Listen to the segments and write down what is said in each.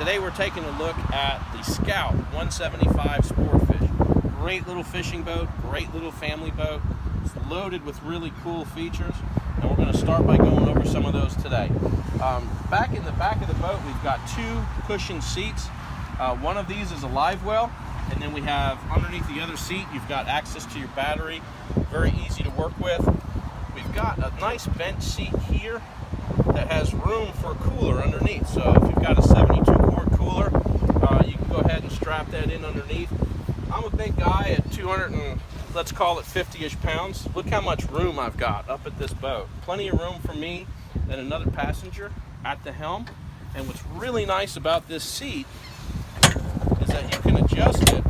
Today we're taking a look at the Scout 175 Sportfish. Great little fishing boat, great little family boat. It's loaded with really cool features, and we're going to start by going over some of those today. Back in the back of the boat, we've got two cushioned seats. One of these is a live well, and then we have underneath the other seat, you've got access to your battery. Very easy to work with. We've got a nice bench seat here that has room for a cooler underneath. So if you've got a 72 quart cooler, you can go ahead and strap that in underneath. I'm a big guy at 200 and let's call it 50-ish pounds. Look how much room I've got up at this boat. Plenty of room for me and another passenger at the helm. And what's really nice about this seat is that you can adjust it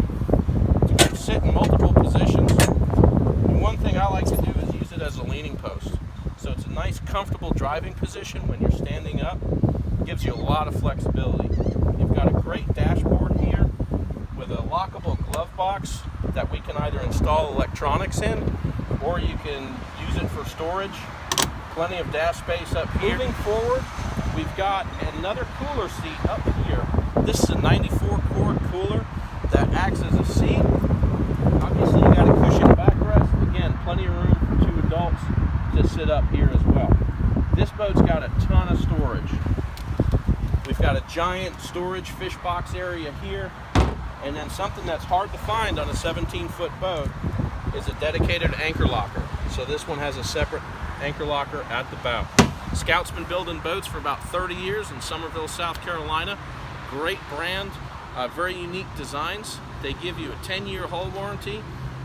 to sit in multiple positions. And one thing I like to do is use it as a leaning post. So it's a nice, comfortable driving position when you're standing up. It gives you a lot of flexibility. You've got a great dashboard here with a lockable glove box that we can either install electronics in, or you can use it for storage. Plenty of dash space up here. Moving forward, we've got another cooler seat up here. This is a 94 quart cooler that acts as a seat. Obviously, you got a cushioned backrest. Again, plenty of room for two adults to sit up here as well. This boat's got a ton of storage. We've got a giant storage fish box area here, and then something that's hard to find on a 17-foot boat is a dedicated anchor locker. So this one has a separate anchor locker at the bow. Scout's been building boats for about 30 years in Somerville, South Carolina. Great brand, very unique designs. They give you a 10-year hull warranty,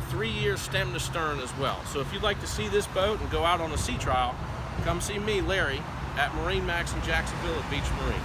3 years stem to stern as well. So if you'd like to see this boat and go out on a sea trial, come see me, Larry, at MarineMax in Jacksonville at Beach Marine.